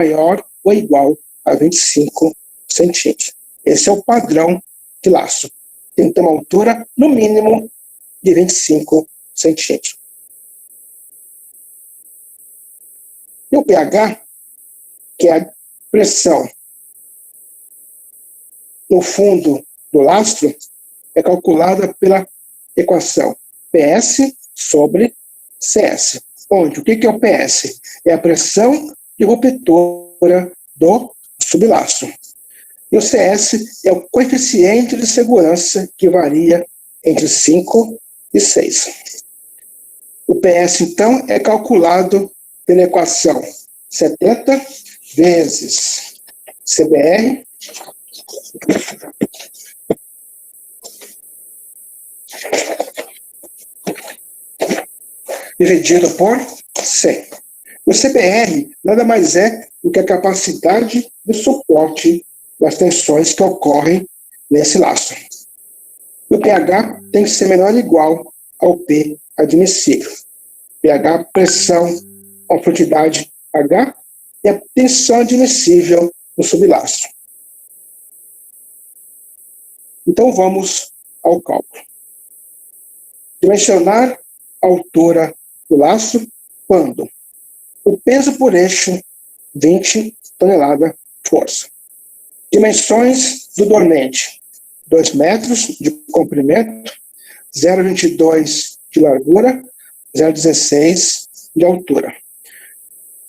maior ou igual a 25 centímetros. Esse é o padrão de laço. Tem que ter uma altura, no mínimo, de 25 centímetros. E o pH, que é a pressão no fundo do lastro, é calculada pela equação PS sobre CS. Onde? O que é o PS? É a pressão de ruptura do sublastro. E o CS é o coeficiente de segurança, que varia entre 5 e 6. O PS, então, é calculado pela equação 70 vezes CBR dividido por 100. O CBR nada mais é do que a capacidade de suporte das tensões que ocorrem nesse laço. O pH tem que ser menor ou igual ao P admissível. pH, pressão, a profundidade H e a tensão admissível no sublastro. Então vamos ao cálculo. Dimensionar a altura do lastro quando o peso por eixo 20 toneladas força. Dimensões do dormente: 2 metros de comprimento, 0,22 de largura, 0,16 de altura.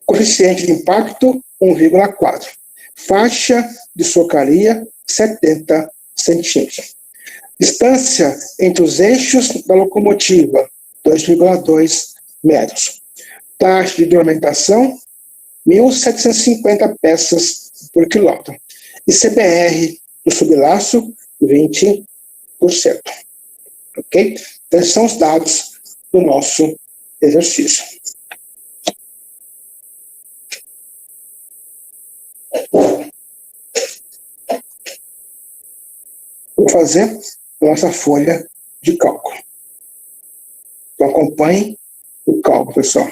Coeficiente de impacto 1,4. Faixa de socaria 70 centímetros. Distância entre os eixos da locomotiva 2,2 metros. Taxa de dormentação 1.750 peças por quilômetro. E CBR do sublastro 20%. Ok? Então, esses são os dados do nosso exercício. Vou fazer a nossa folha de cálculo. Então, acompanhe o cálculo, pessoal.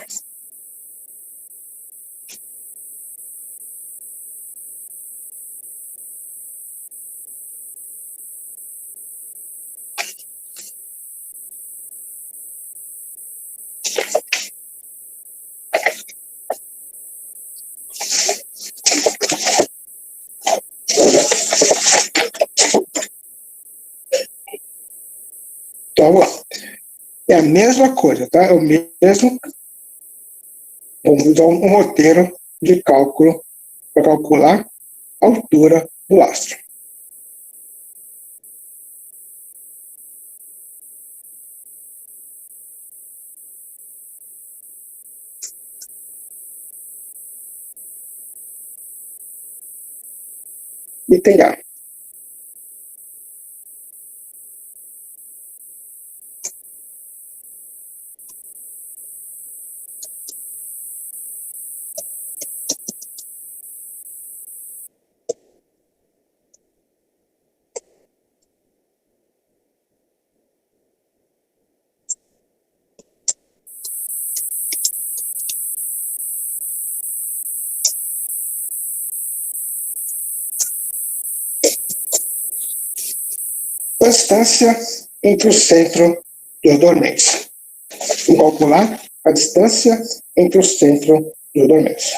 Então, vamos lá. É a mesma coisa, tá? É o mesmo. Vamos usar um roteiro de cálculo para calcular a altura do lastro. Item A. A distância entre o centro dos dormentes. Vamos calcular a distância entre o centro dos dormentes.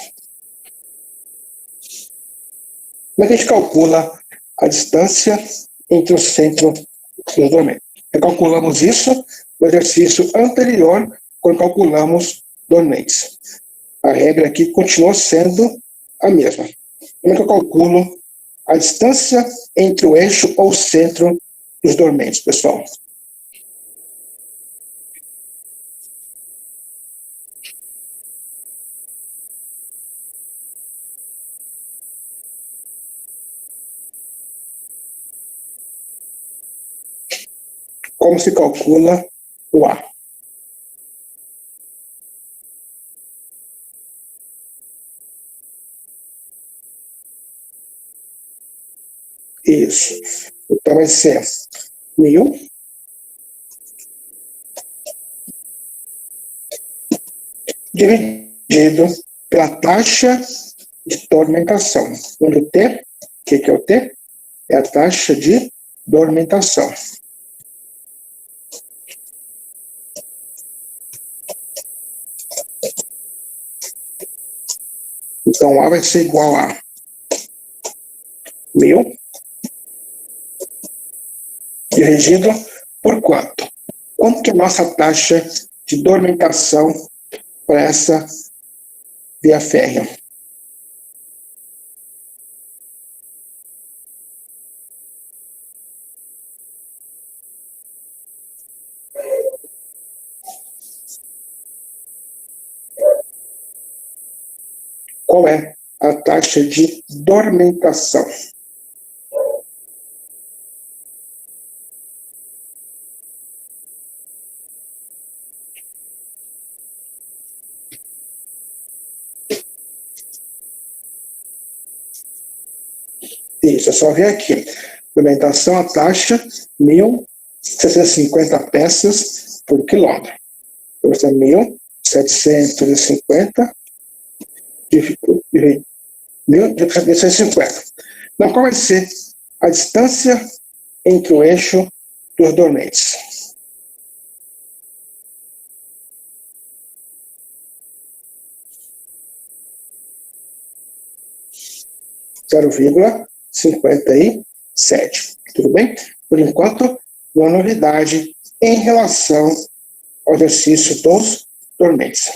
Como é que a gente calcula a distância entre o centro dos dormentes? Calculamos isso no exercício anterior, quando calculamos dormentes. A regra aqui continua sendo a mesma. Como é que eu calculo a distância entre o eixo ou o centro dos dormentes, pessoal? Como se calcula o A? Isso. Então vai ser 1.000 dividido pela taxa de dormentação. Onde o T, o que é o T? É a taxa de dormentação. Então, A vai ser igual a 1.000 dividido por quanto? Quanto que é a nossa taxa de dormentação para essa via férrea? Qual é a taxa de dormentação? Isso, é só ver aqui. Dormentação, a taxa, 1.750 peças por quilômetro. Então, isso é 1.750 dividido 1.750. Então, qual vai ser a distância entre o eixo dos dormentes? 0,57. Tudo bem? Por enquanto, uma novidade em relação ao exercício dos dormentes.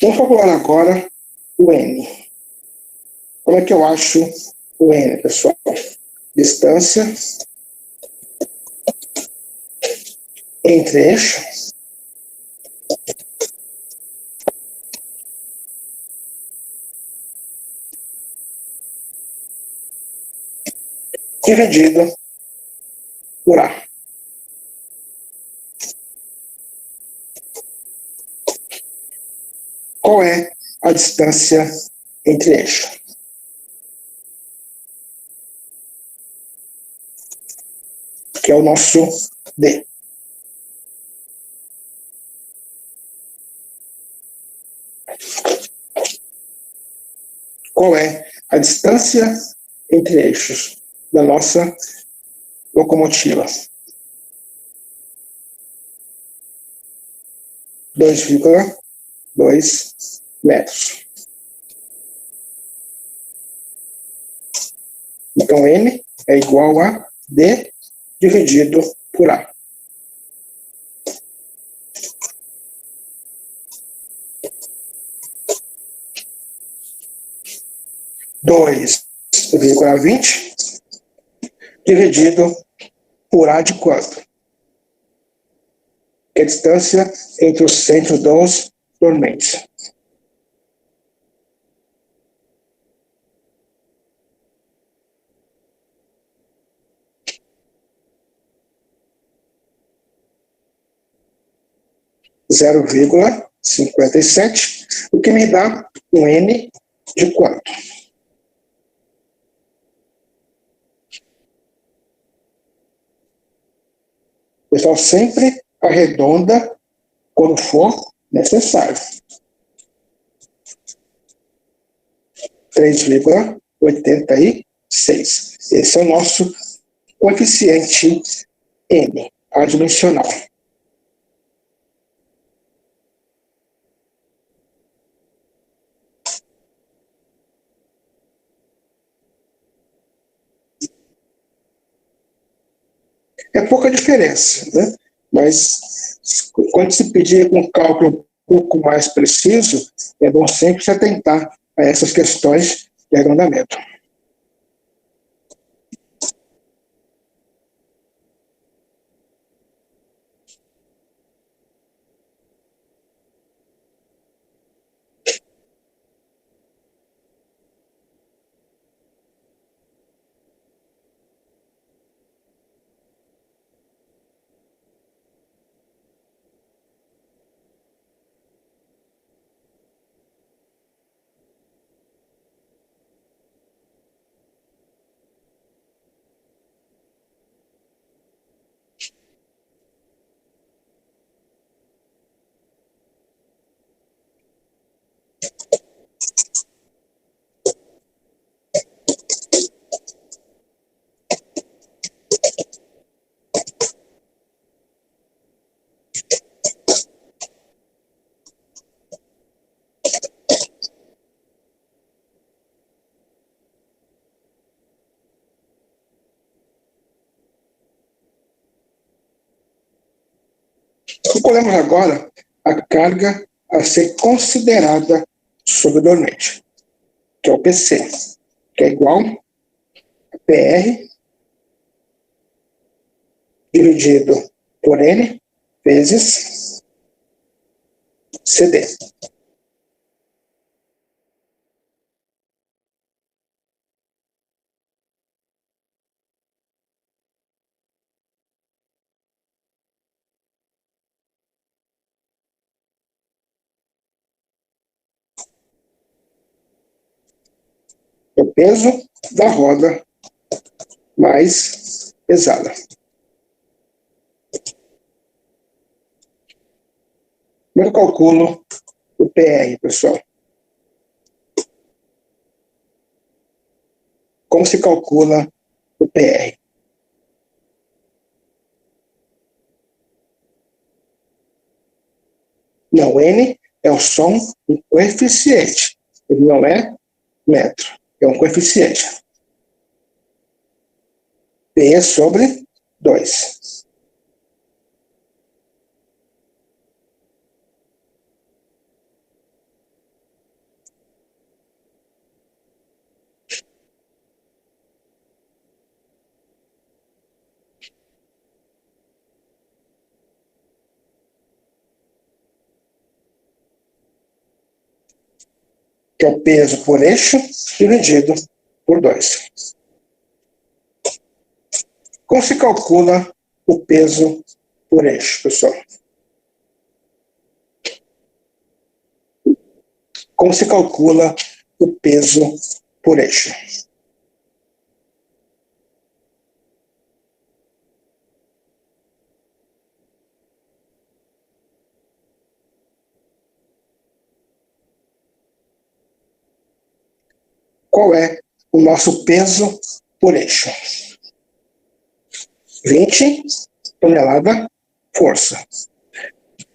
Vamos calcular agora o N. Como é que eu acho o N, pessoal? Distância entre eixo dividido por A. Qual é a distância entre eixo? Que é o nosso D. Qual é a distância entre eixos da nossa locomotiva? 2,2 metros. Então, N é igual a D dividido por A. Dois vírgula 20 dividido por A de quanto? Que é a distância entre os centros dos dormentes. Zero vírgula 57, o que me dá um N de quanto? O pessoal sempre arredonda quando for necessário. 3,86. Esse é o nosso coeficiente N, adimensional. É pouca diferença, né? Mas quando se pedir um cálculo um pouco mais preciso, é bom sempre se atentar a essas questões de arredondamento. Calculemos agora a carga a ser considerada sobre o dormente, que é o PC, que é igual a PR dividido por N vezes CD. É o peso da roda mais pesada. Como eu calculo o PR, pessoal? Como se calcula o PR? Não, N é o som do coeficiente. Ele não é metro, é um coeficiente. P sobre 2. Que é o peso por eixo dividido por 2. Como se calcula o peso por eixo, pessoal? Como se calcula o peso por eixo? Qual é o nosso peso por eixo? 20 tonelada força.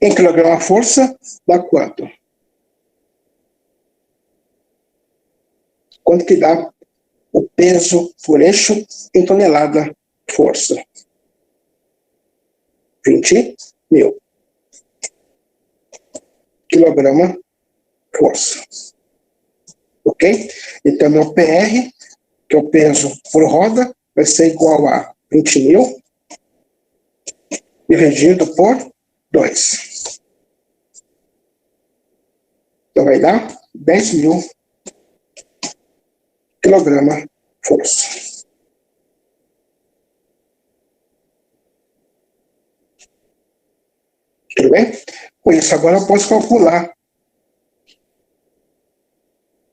Em quilograma força, dá quanto? Quanto que dá o peso por eixo em tonelada força? 20.000 quilograma força. Ok? Então, meu PR, que é o peso por roda, vai ser igual a 20.000 dividido por 2. Então, vai dar 10.000 quilograma força. Tudo bem? Com isso, agora eu posso calcular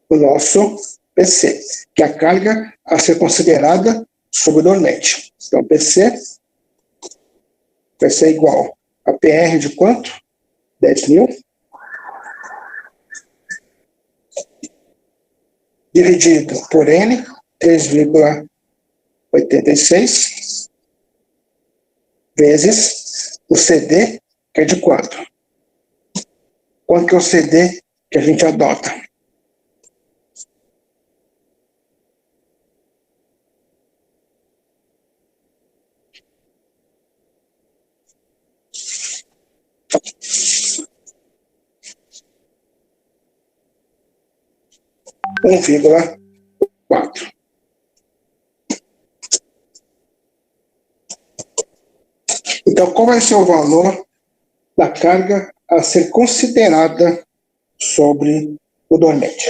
o nosso PC, que é a carga a ser considerada sobre o dormente. Então, PC vai ser igual a PR de quanto? 10.000 dividido por N, 3,86, vezes o CD, que é de quanto? Quanto que é o CD que a gente adota? Um 1,4. Então, qual vai ser o valor da carga a ser considerada sobre o dormente?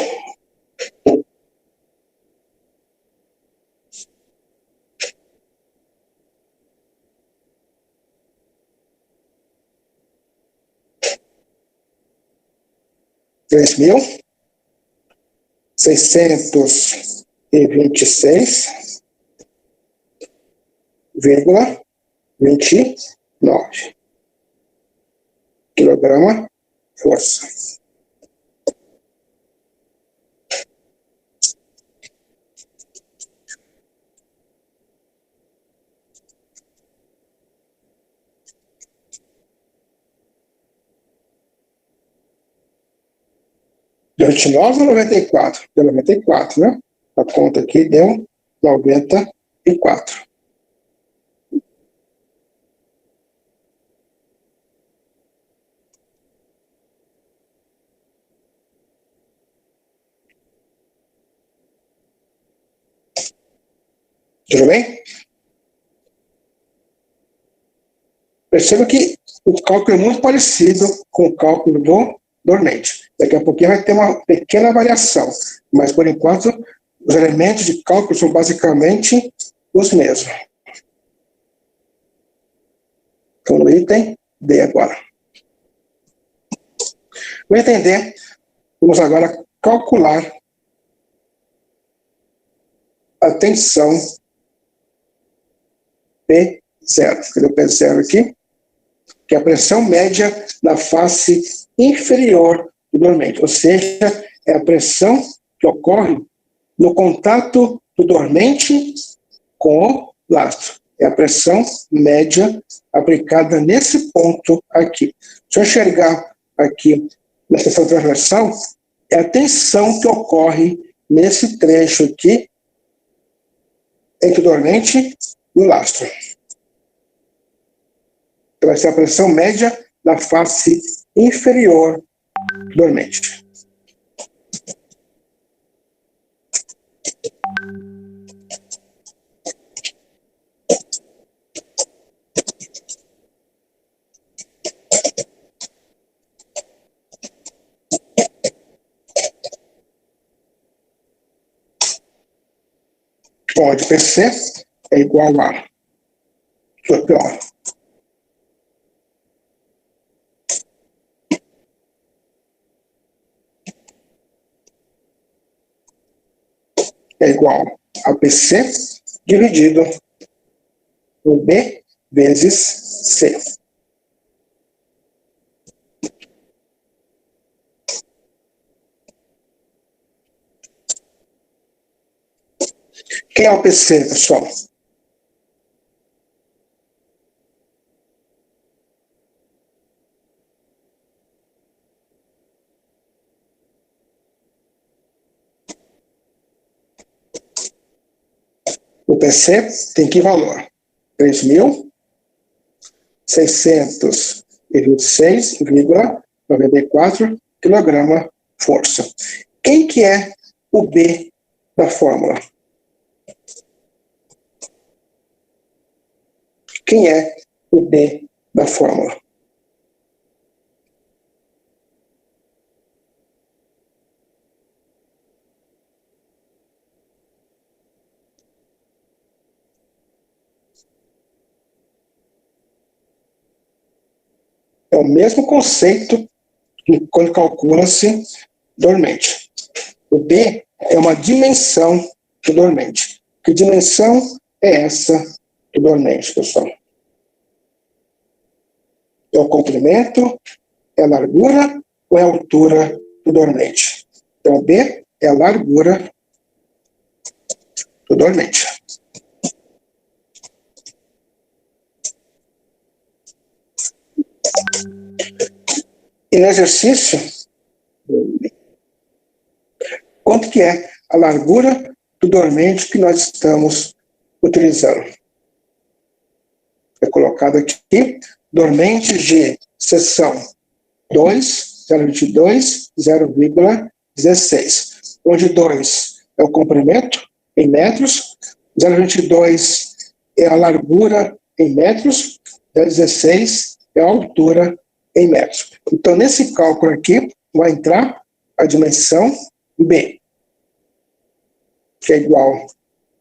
$3.626,29 quilograma força. Deu 29 ou 94? Deu 94, né? A conta aqui deu 94. Tudo bem? Perceba que o cálculo é muito parecido com o cálculo do dormente. Daqui a pouquinho vai ter uma pequena variação, mas por enquanto os elementos de cálculo são basicamente os mesmos. Então, no item D agora. No item D, vamos agora calcular a tensão P0. Cadê o P0 aqui? Que é a pressão média na face inferior do dormente, ou seja, é a pressão que ocorre no contato do dormente com o lastro. É a pressão média aplicada nesse ponto aqui. Se eu enxergar aqui na seção transversal, é a tensão que ocorre nesse trecho aqui entre o dormente e o lastro. Vai ser a pressão média da face inferior do dormente. Onde PC é igual a pior. É igual a PC dividido por B vezes C. Quem é o PC, pessoal? O PC tem que valor? 3.626,94 kg-força. Quem que é o B da fórmula? Quem é o B da fórmula? É o mesmo conceito quando calcula-se dormente. O B é uma dimensão do dormente. Que dimensão é essa do dormente, pessoal? É o comprimento, é a largura ou é a altura do dormente? Então, o B é a largura do dormente. E no exercício, quanto que é a largura do dormente que nós estamos utilizando? É colocado aqui, dormente de seção 2, 0,22, 0,16, onde 2 é o comprimento em metros, 0,22 é a largura em metros, 0,16 é a altura em metros. Então, nesse cálculo aqui, vai entrar a dimensão B, que é igual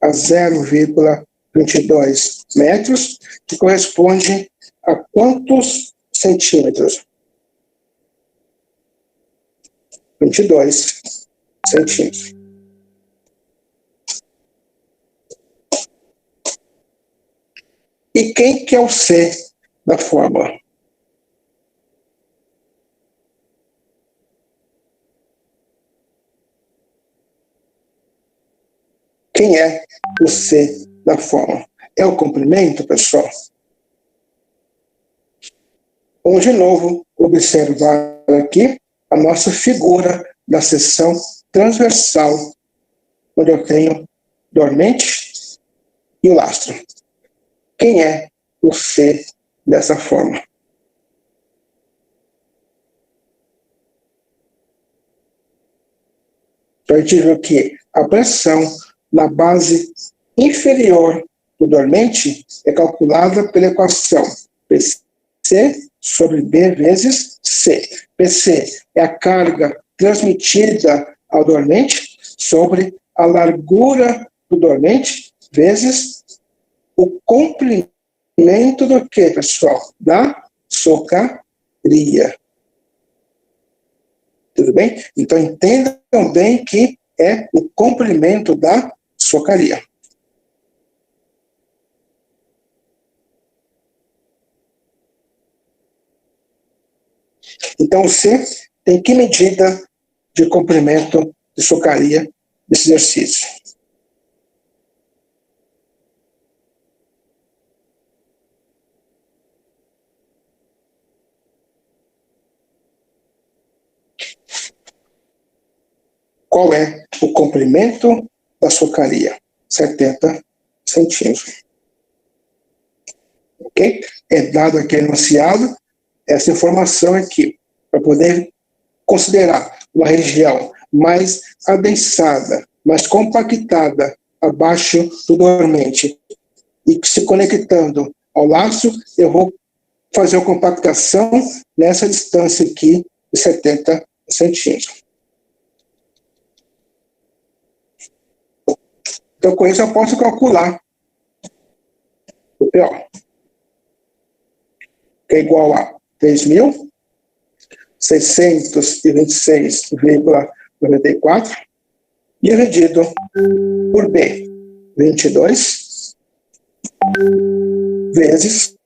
a 0,22 metros, que corresponde a quantos centímetros? 22 centímetros. E quem que é o C da fórmula? Quem é o C da fórmula? É o comprimento, pessoal? Vamos de novo observar aqui a nossa figura da seção transversal, onde eu tenho dormente e o lastro. Quem é o C dessa forma? Então, a gente viu que a pressão na base inferior do dormente é calculada pela equação PC sobre B vezes C. PC é a carga transmitida ao dormente sobre a largura do dormente vezes o comprimento do que, pessoal? Da socaria. Tudo bem? Então, entendam bem que é o comprimento da socaria. Então, C tem que medida de comprimento de socaria desse exercício? Qual é o comprimento da socaria? 70 centímetros. Ok? É dado aqui enunciado essa informação aqui, para poder considerar uma região mais adensada, mais compactada abaixo do dormente e se conectando ao laço, eu vou fazer a compactação nessa distância aqui de 70 centímetros. Então, com isso, eu posso calcular o PO, que é igual a 3.626,94 dividido por B, 22 vezes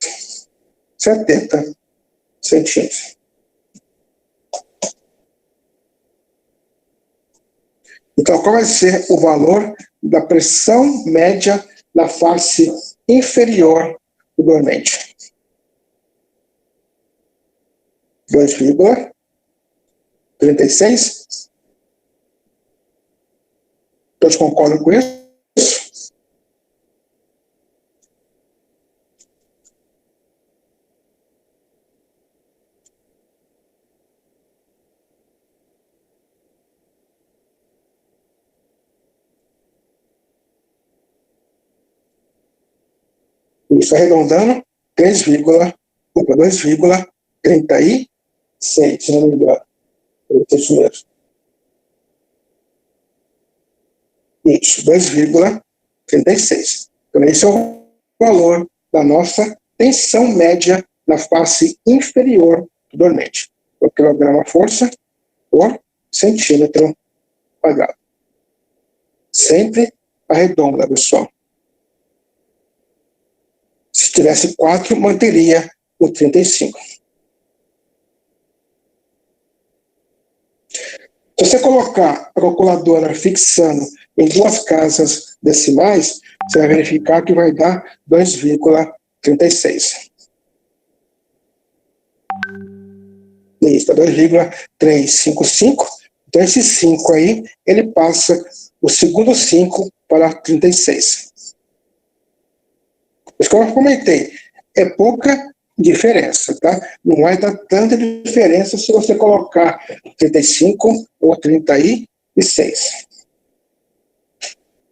70 centímetros. Então, qual vai ser o valor da pressão média na face inferior do dormente? 2,36. Todos concordam com isso? Isso, arredondando, 2,36, se não me engano. Isso mesmo. Isso, 2,36. Então, esse é o valor da nossa tensão média na face inferior do dormente. Por quilograma-força por centímetro quadrado. Sempre arredonda, pessoal. Se tivesse 4, manteria o 35. Se você colocar a calculadora fixando em duas casas decimais, você vai verificar que vai dar 2,36. Isso, 2,355. Então, esse 5 aí, ele passa o segundo 5 para 36. Mas como eu comentei, é pouca diferença, tá? Não vai dar tanta diferença se você colocar 35 ou 36.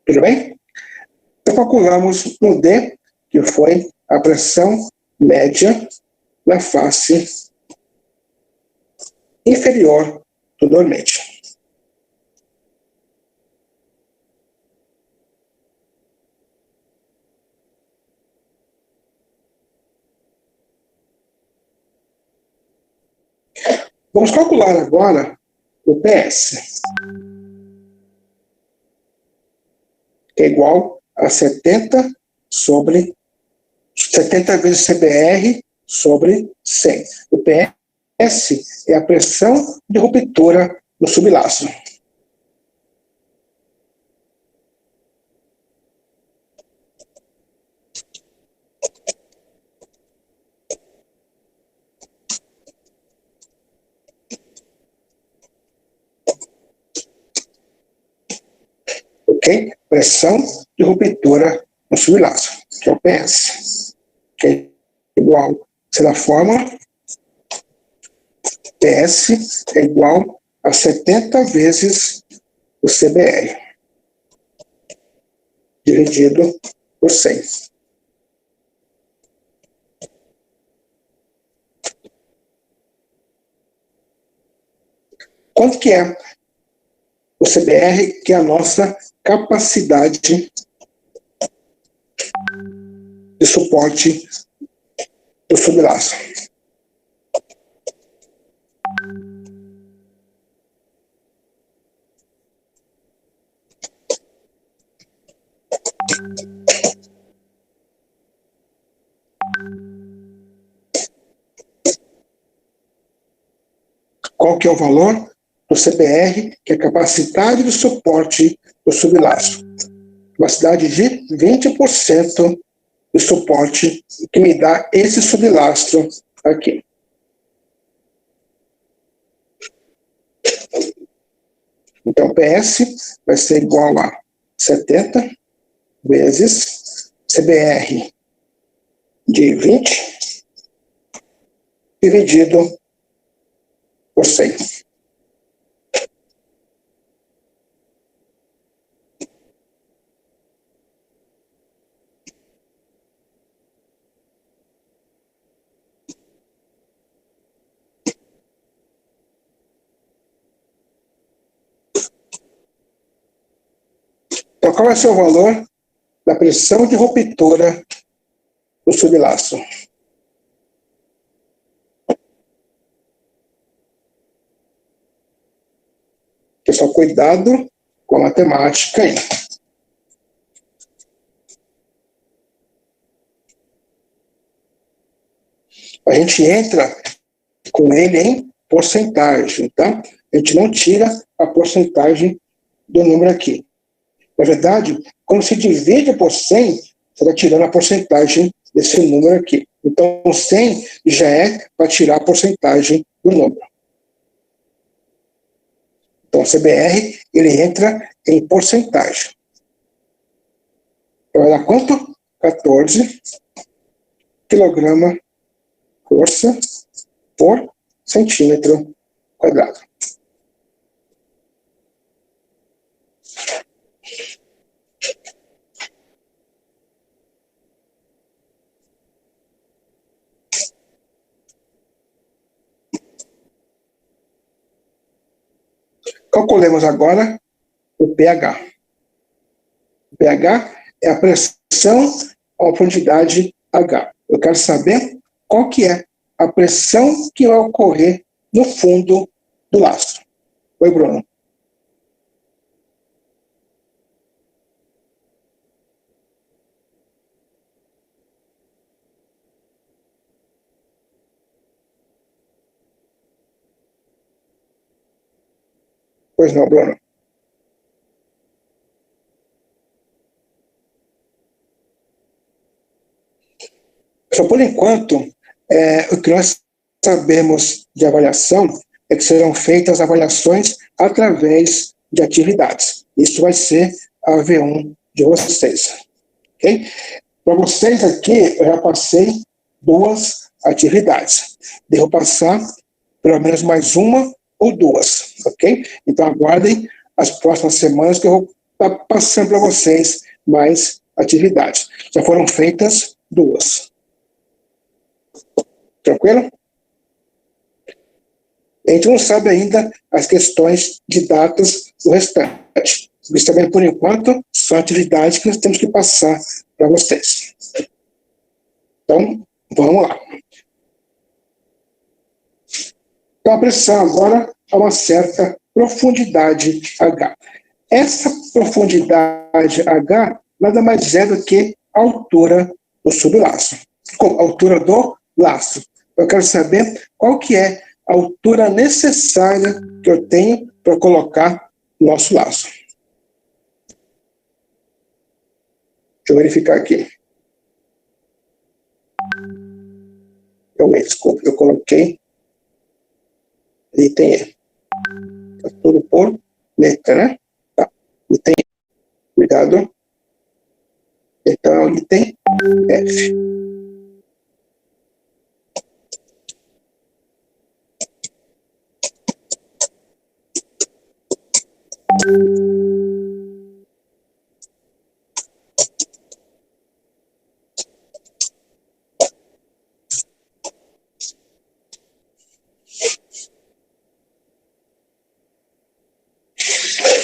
Tudo bem? Então, calculamos no D, que foi a pressão média na face inferior do dormente. Vamos calcular agora o PS, que é igual a 70 vezes CBR sobre 100. O PS é a pressão de ruptura no sublaço. ok? Pressão de ruptura no sublastro, que é o PS, que é igual, se da fórmula, PS é igual a 70 vezes o CBR, dividido por 100. Quanto que é o CBR, que é a nossa capacidade de suporte do sublastro? Qual que é o valor do CBR, que é a capacidade de suporte do sublastro? Capacidade de 20% de suporte, que me dá esse sublastro aqui. Então, PS vai ser igual a 70 vezes CBR de 20 dividido por 100. Então, qual vai ser o valor da pressão de ruptura do sublastro? Pessoal, cuidado com a matemática aí. A gente entra com ele em porcentagem, tá? A gente não tira a porcentagem do número aqui. Na verdade, quando se divide por 100, você está tirando a porcentagem desse número aqui. Então, 100 já é para tirar a porcentagem do número. Então, o CBR, ele entra em porcentagem. Então, vai dar quanto? 14 quilograma força por centímetro quadrado. Calculemos agora o pH. O pH é a pressão à profundidade H. Eu quero saber qual que é a pressão que vai ocorrer no fundo do lastro. Oi, Bruno. Pois não, Bruno. Só por enquanto, o que nós sabemos de avaliação é que serão feitas avaliações através de atividades. Isso vai ser a V1 de vocês. Okay? Para vocês aqui, eu já passei 2 atividades. Devo passar pelo menos mais 1 ou 2, ok? Então aguardem as próximas semanas que eu vou estar passando para vocês mais atividades. Já foram feitas 2. Tranquilo? A gente não sabe ainda as questões de datas do restante. Isso também, por enquanto, são atividades que nós temos que passar para vocês. Então, vamos lá. Então, a pressão agora a uma certa profundidade H. Essa profundidade H nada mais é do que a altura do sublastro. A altura do lastro. Eu quero saber qual que é a altura necessária que eu tenho para colocar o nosso lastro. Deixa eu verificar aqui. Desculpa, eu coloquei item E. Tá tudo por letra, né? Tá. Item E. Cuidado. Então, é o item F.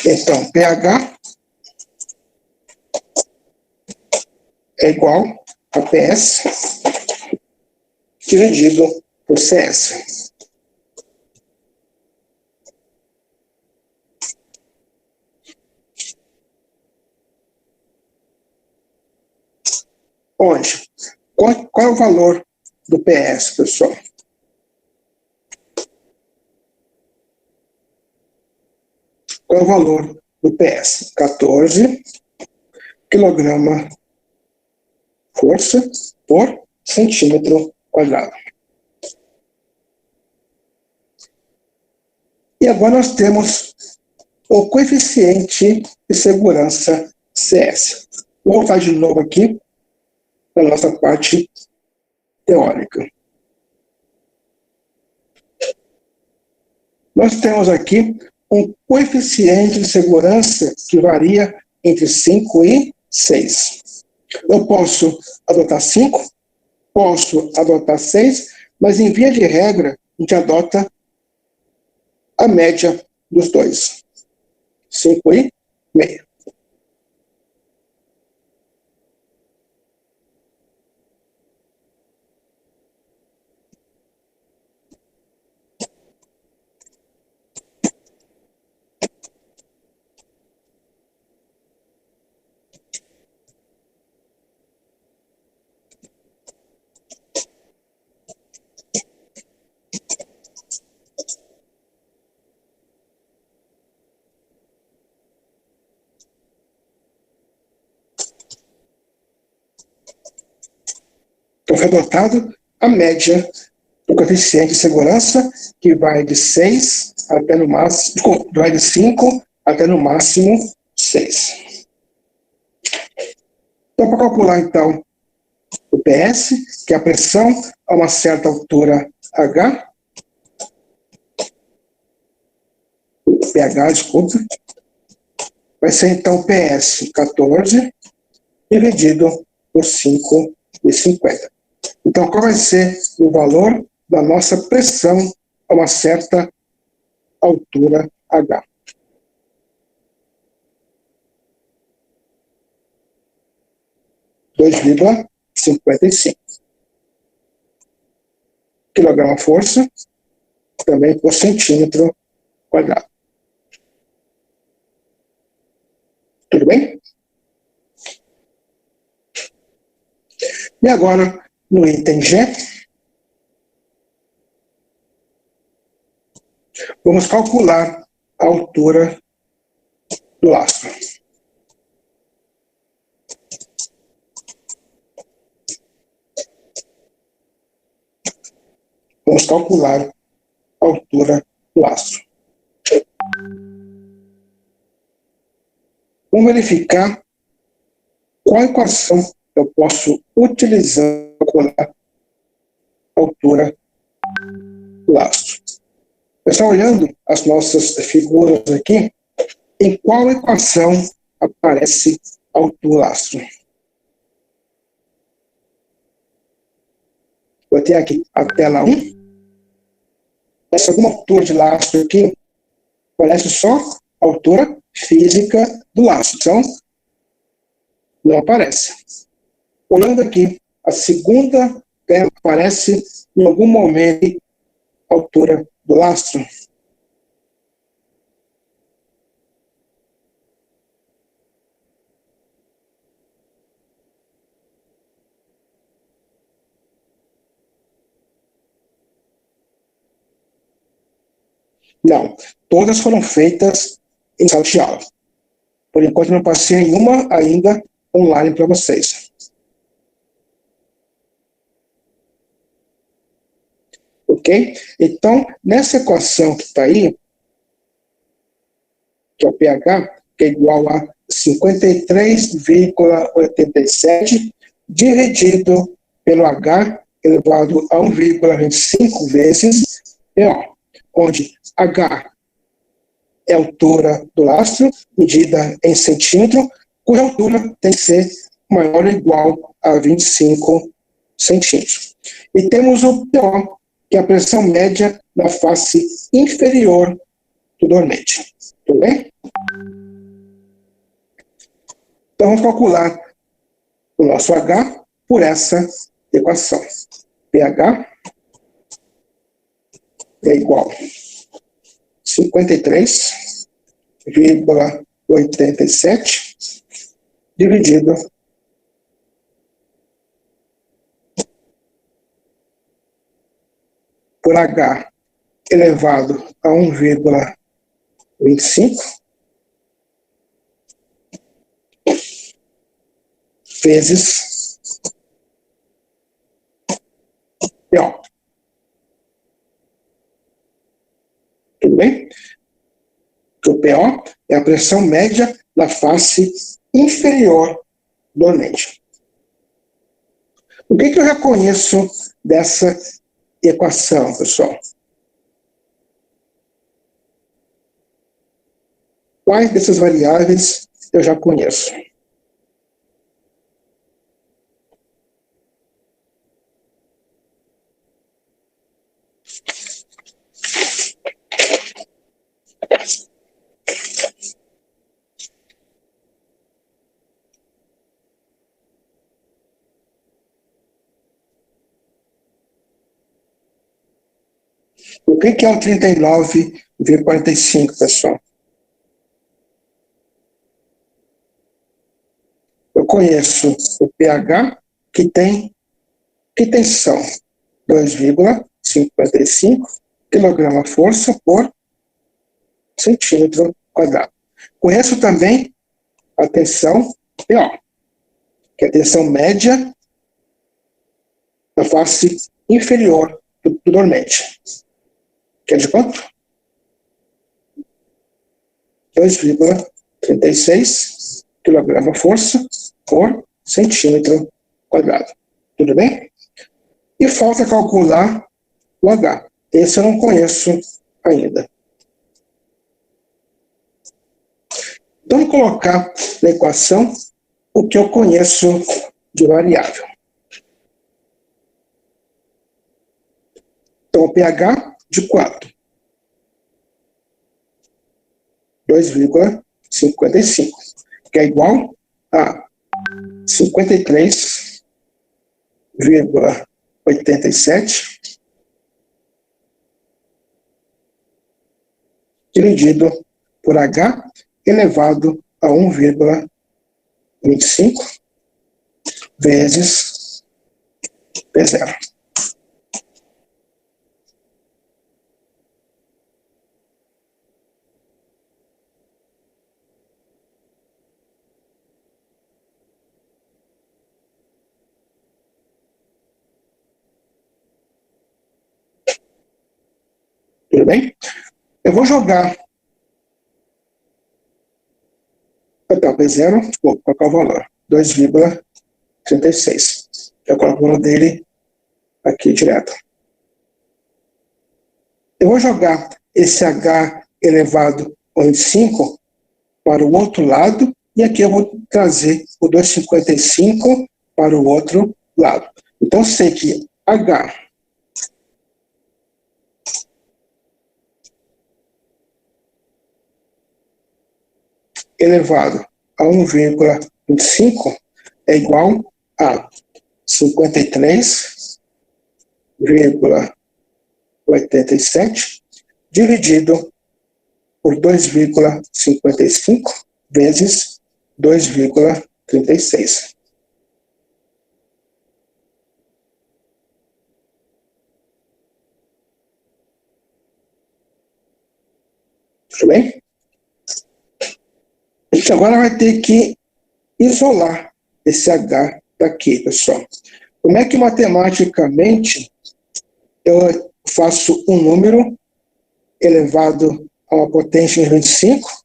Então, pH é igual a PS dividido por CS. Onde? Qual é o valor do PS, pessoal? Qual é o valor do PS? 14 quilograma força por centímetro quadrado. E agora nós temos o coeficiente de segurança CS. Vou voltar de novo aqui para a nossa parte teórica. Nós temos aqui um coeficiente de segurança que varia entre 5 e 6. Eu posso adotar 5, posso adotar 6, mas em via de regra, a gente adota a média dos dois. 5,5. Então, foi adotado a média do coeficiente de segurança, que vai de 6 até no máximo, vai de 5 até no máximo 6. Então, para calcular, então, o PS, que é a pressão a uma certa altura H, pH, desculpa, vai ser, então, PS 14 dividido por 5,50. Então, qual vai ser o valor da nossa pressão a uma certa altura H? (2,55 quilograma-força, também por centímetro quadrado. Tudo bem? E agora, no item G, vamos calcular a altura do lastro. Vamos calcular a altura do lastro. Vamos verificar qual equação eu posso utilizar para calcular a altura do lastro. Pessoal, olhando as nossas figuras aqui, em qual equação aparece a altura do lastro? Eu tenho aqui a tela 1. Essa alguma altura de lastro aqui, aparece só a altura física do lastro. Então, não aparece. Olhando aqui, a segunda tela aparece em algum momento a altura do lastro. Não, todas foram feitas em sala de aula. Por enquanto, não passei nenhuma ainda online para vocês. Ok? Então, nessa equação que está aí, que é o pH, que é igual a 53,87 dividido pelo H elevado a 1,25 vezes PO, onde H é a altura do lastro, medida em centímetro, cuja altura tem que ser maior ou igual a 25 centímetros. E temos o PO, que é a pressão média na face inferior do dormente. Tudo bem? Então, vamos calcular o nosso H por essa equação. pH é igual a 53,87 dividido por H elevado a 1,25 vezes PO. Tudo bem? Que o PO é a pressão média da face inferior do dormente. O que eu reconheço dessa equação, pessoal? Quais dessas variáveis eu já conheço? O que é o 39,45, pessoal? Eu conheço o pH, que são 2,55 kg/força por centímetro quadrado. Conheço também a tensão PO, que é a tensão média da face inferior do dormente. Que é de quanto? 2,36 kg/força por centímetro quadrado. Tudo bem? E falta calcular o H. Esse eu não conheço ainda. Então, vou colocar na equação o que eu conheço de variável. Então, o pH de 4. 2,55, que é igual a 53,87 dividido por H elevado a 1,25 vezes P0. Tudo bem? Eu vou jogar até o P0, vou colocar o valor, 2,36. Eu coloco o valor dele aqui direto. Eu vou jogar esse H elevado a 25 para o outro lado, e aqui eu vou trazer o 2,55 para o outro lado. Então, sei que H elevado a 1,25 é igual a 53,87 dividido por 2,55 vezes 2,36. Tudo bem? A gente agora vai ter que isolar esse H daqui, pessoal. Como é que matematicamente eu faço um número elevado a uma potência em 25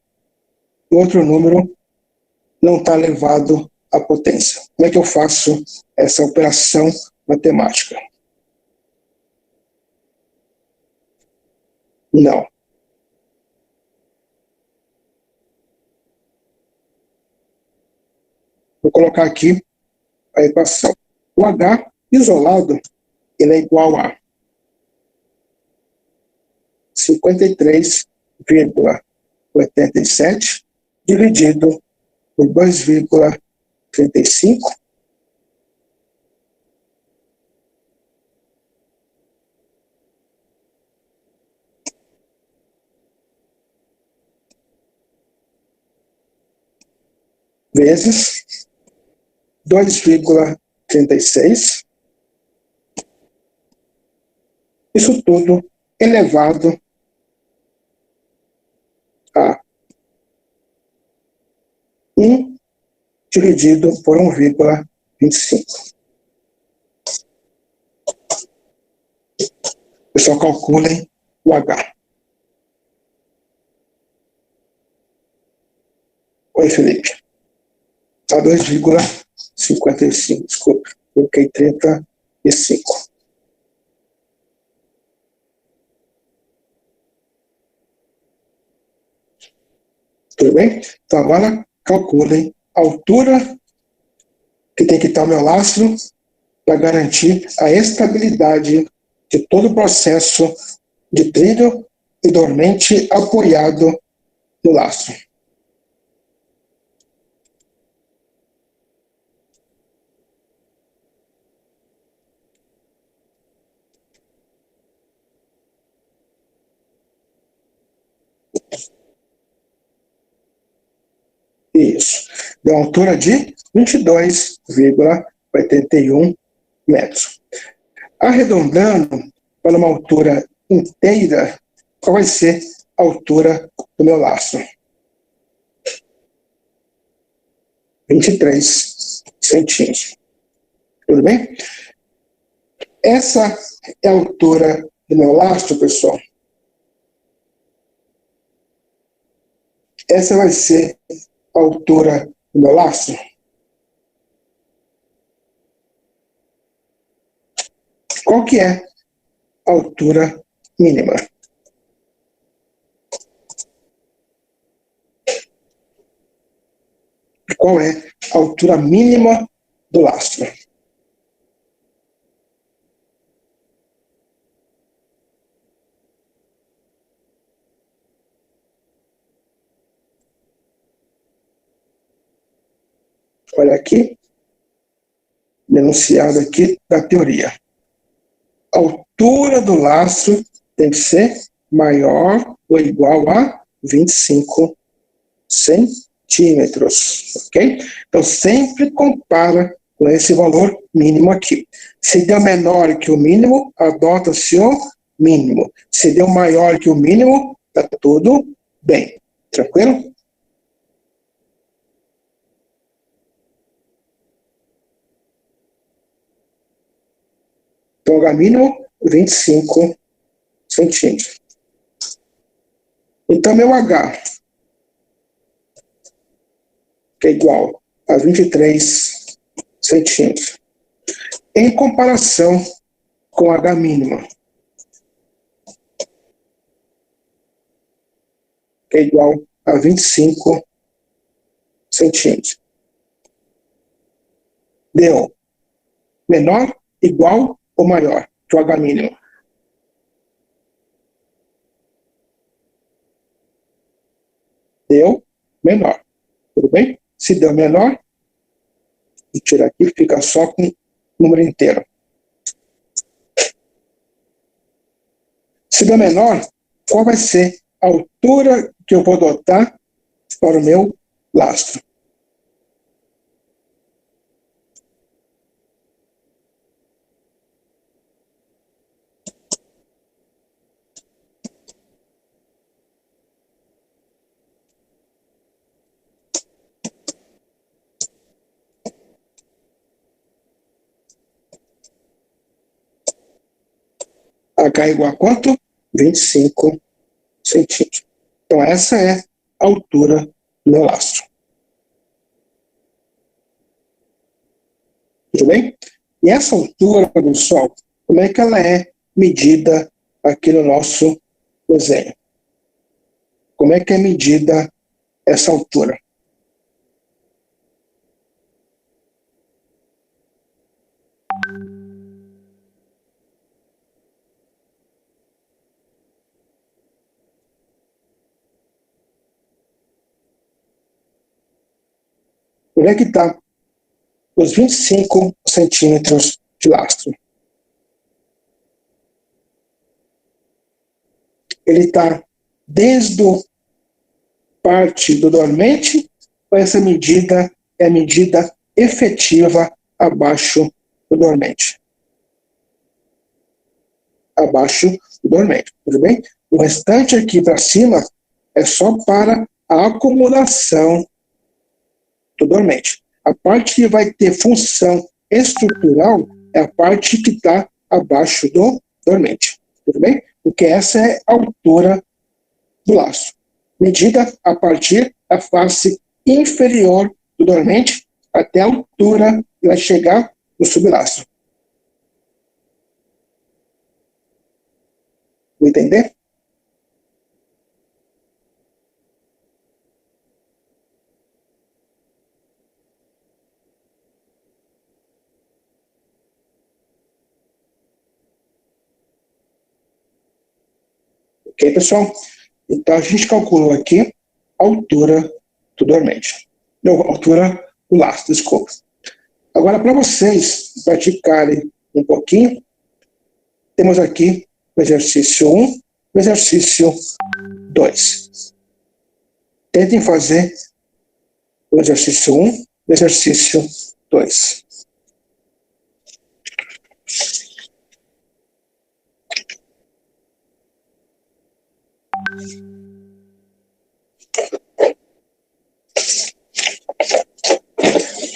e outro número não está elevado à potência. Como é que eu faço essa operação matemática? Não. Vou colocar aqui a equação. O H isolado, ele é igual a 53,87 dividido por 2,35 vezes 2,36. Isso tudo elevado a 1 dividido por 1,25. Pessoal, calculem o H. Oi, Felipe. Está 2,55. Desculpa, coloquei 35. Tudo bem? Então, agora calculem a altura que tem que estar o meu lastro para garantir a estabilidade de todo o processo de trilho e dormente apoiado no lastro. Isso. Deu uma altura de 22,81 metros. Arredondando para uma altura inteira, qual vai ser a altura do meu lastro? 23 centímetros. Tudo bem? Essa é a altura do meu lastro, pessoal. Essa vai ser a altura do meu lastro. Qual que é a altura mínima? Qual é a altura mínima do lastro? Olha aqui, enunciado aqui da teoria. A altura do lastro tem que ser maior ou igual a 25 centímetros, ok? Então, sempre compara com esse valor mínimo aqui. Se deu menor que o mínimo, adota-se o mínimo. Se deu maior que o mínimo, está tudo bem. Tranquilo? Então, H mínimo, 25 centímetros. Então, meu H, que é igual a 23 centímetros, em comparação com H mínima, que é igual a 25 centímetros. Deu menor, igual ou maior que o H mínimo? Deu menor. Tudo bem? Se deu menor, e tira aqui, fica só com o número inteiro. Se deu menor, qual vai ser a altura que eu vou adotar para o meu lastro? H igual a quanto? 25 centímetros. Então, essa é a altura do meu lastro. Tudo bem? E essa altura do Sol, como é que ela é medida aqui no nosso desenho? Como é que é medida essa altura? Onde é que está os 25 centímetros de lastro? Ele está desde a parte do dormente, ou essa medida é a medida efetiva abaixo do dormente? Abaixo do dormente, tudo bem? O restante aqui para cima é só para a acomodação do dormente. A parte que vai ter função estrutural é a parte que está abaixo do dormente, tudo bem? Porque essa é a altura do laço, medida a partir da face inferior do dormente até a altura que vai chegar no sublaço. Vou entender? Ok, pessoal? Então, a gente calculou aqui a altura do dormente. Não, a altura do laço, desculpa. Agora, para vocês praticarem um pouquinho, temos aqui o exercício 1, o exercício 2. Tentem fazer o exercício 1 e o exercício 2.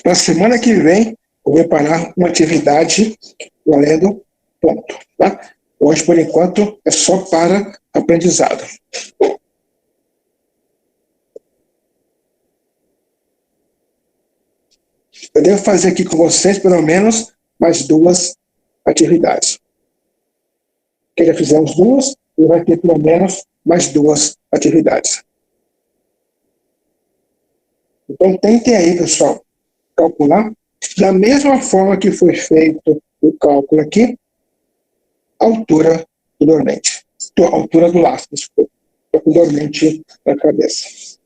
Na semana que vem, eu vou preparar uma atividade valendo ponto. Tá? Hoje, por enquanto, é só para aprendizado. Eu devo fazer aqui com vocês, pelo menos, mais 2 atividades. Que já fizemos 2, e vai ter pelo menos mais 2 atividades. Então, tentem aí, pessoal, calcular da mesma forma que foi feito o cálculo aqui, a altura do dormente. A altura do laço, desculpa. Com o dormente na cabeça.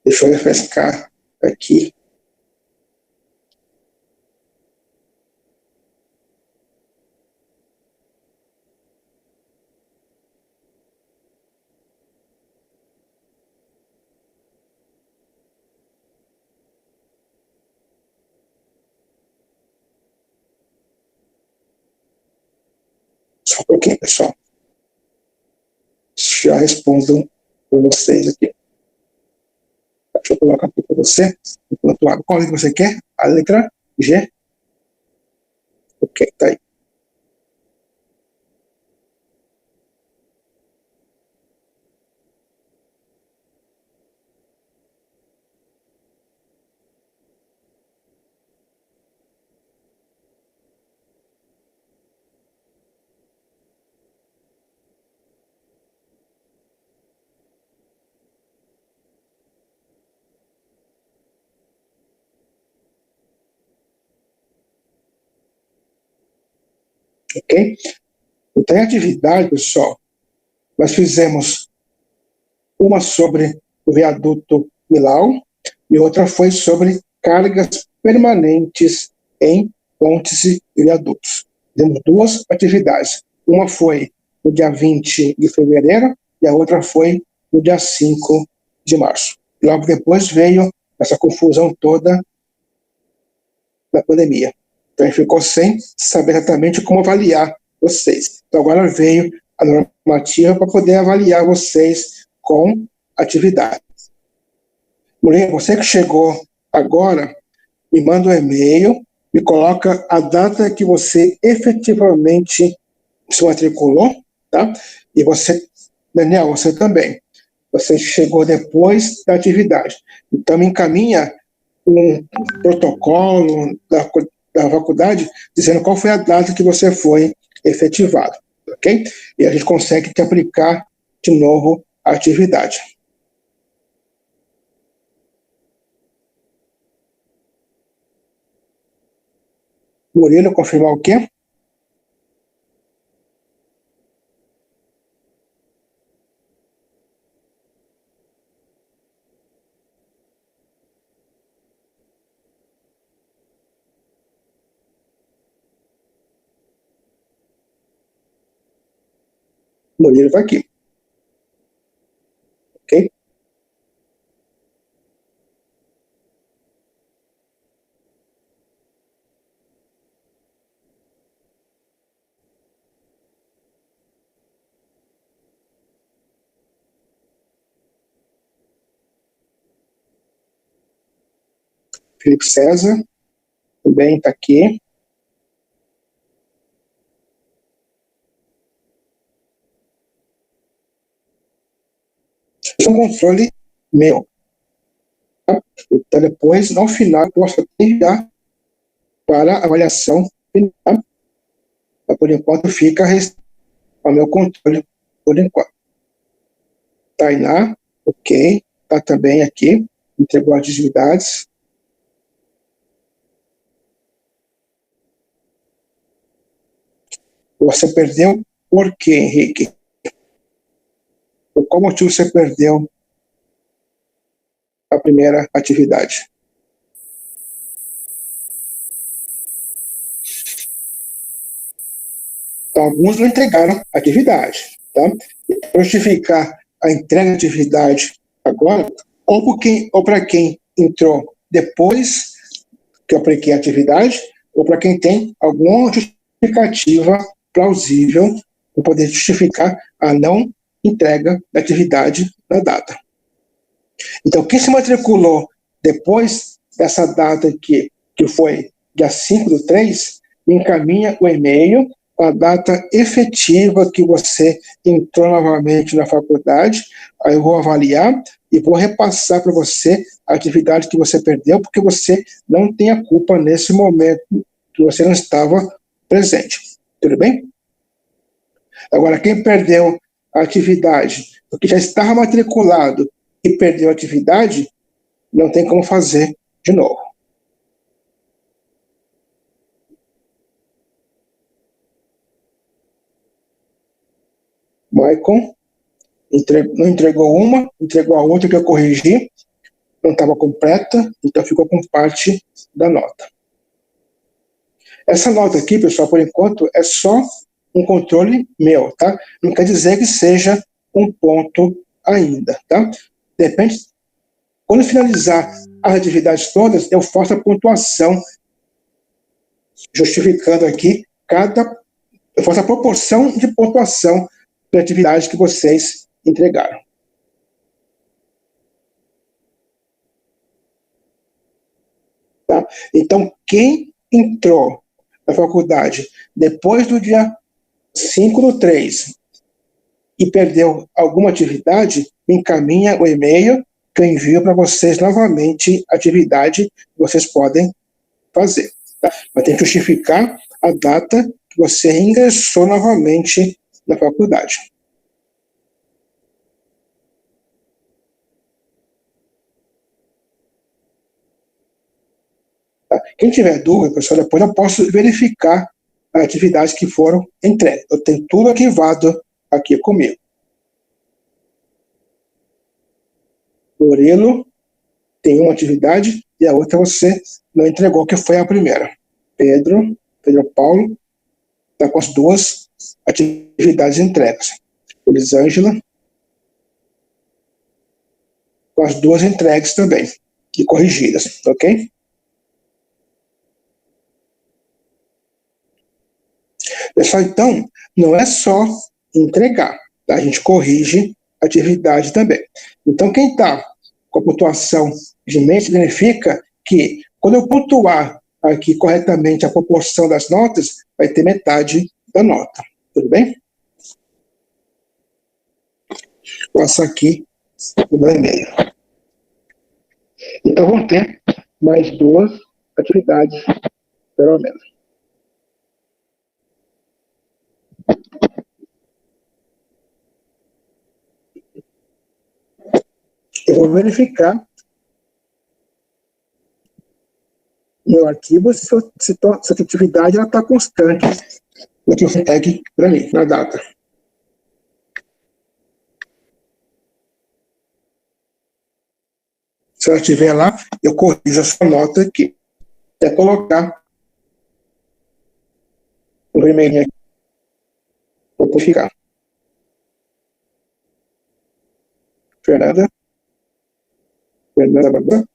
Deixa eu refrescar aqui. Só um pouquinho, pessoal. Já respondam por vocês aqui. Deixa eu colocar aqui para você. Enquanto qual letra você quer? A letra G. Ok, tá aí. Ok? Então, em atividade, pessoal, nós fizemos uma sobre o viaduto Millau e outra foi sobre cargas permanentes em pontes e viadutos. Fizemos 2 atividades. Uma foi no dia 20 de fevereiro e a outra foi no dia 5 de março. Logo depois veio essa confusão toda da pandemia. Então, a gente ficou sem saber exatamente como avaliar vocês. Então, agora veio a normativa para poder avaliar vocês com atividade. Mulher, você que chegou agora, me manda um e-mail me coloca a data que você efetivamente se matriculou, tá? E você, Daniel, você também. Você chegou depois da atividade. Então, me encaminha um protocolo da faculdade dizendo qual foi a data que você foi efetivado, ok? E a gente consegue te aplicar de novo a atividade. Murilo, confirmar o quê? Murilo está aqui, ok? Felipe César também está aqui. Isso é um controle meu. Tá? Então, depois, no final, eu posso enviar para avaliação final. Tá? Por enquanto, fica ao meu controle, por enquanto. Tainá, ok. Está também aqui. Entregou as atividades. Você perdeu por quê, Henrique? Por qual motivo você perdeu a primeira atividade? Então, alguns não entregaram a atividade. Tá? Para justificar a entrega da atividade agora, ou para quem entrou depois que eu apliquei a atividade, ou para quem tem alguma justificativa plausível para poder justificar a não entrega da atividade na data. Então, quem se matriculou depois dessa data aqui, que foi dia 5/3, me encaminha o e-mail com a data efetiva que você entrou novamente na faculdade. Aí eu vou avaliar e vou repassar para você a atividade que você perdeu, porque você não tem a culpa nesse momento que você não estava presente. Tudo bem? Agora, quem perdeu a atividade, porque já estava matriculado e perdeu a atividade, não tem como fazer de novo. Maicon não entregou uma, entregou a outra que eu corrigi, não estava completa, então ficou com parte da nota. Essa nota aqui, pessoal, por enquanto, é só um controle meu, tá? Não quer dizer que seja um ponto ainda, tá? Depende. Quando finalizar as atividades todas, eu faço a pontuação, justificando aqui eu faço a proporção de pontuação da atividade que vocês entregaram. Tá? Então, quem entrou na faculdade depois do dia 5/3 e perdeu alguma atividade, me encaminha o e-mail que eu envio para vocês novamente a atividade que vocês podem fazer. Tá? Mas tem que justificar a data que você ingressou novamente na faculdade. Tá? Quem tiver dúvida, pessoal, depois eu posso verificar as atividades que foram entregues. Eu tenho tudo arquivado aqui comigo. Murilo tem uma atividade e a outra você não entregou, que foi a primeira. Pedro Paulo, está com as duas atividades entregues. Elisângela, com as duas entregues também, e corrigidas, ok? Pessoal, então, não é só entregar, tá? A gente corrige a atividade também. Então, quem está com a pontuação de mês significa que, quando eu pontuar aqui corretamente a proporção das notas, vai ter metade da nota. Tudo bem? Vou passar aqui o meu e-mail. Então, vamos ter mais 2 atividades, pelo menos. Eu vou verificar meu arquivo se essa atividade está constante no que eu tag para mim, na data. Se ela estiver lá, eu corrijo essa nota aqui. Até colocar o vermelhinho aqui. Vou purificar. Fernanda Barbara.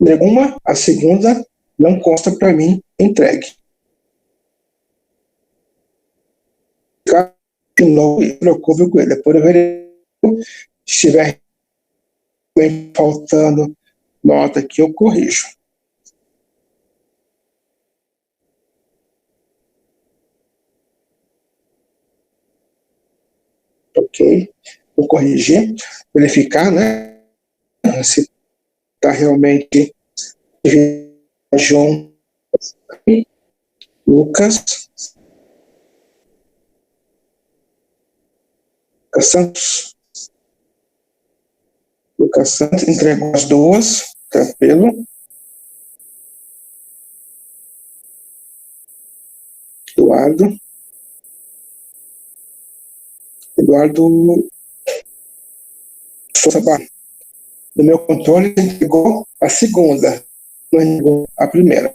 Nenhuma, a segunda não consta para mim entregue. De novo, me preocupe com ele. Depois eu verifico. Se estiver faltando nota aqui, eu corrijo. Ok? Vou corrigir, verificar, né? Se está realmente João Lucas Santos. Lucas Santos entregou as 2, tranquilo. Eduardo Souza Barra. No meu controle, ele entregou a segunda, não entregou a primeira.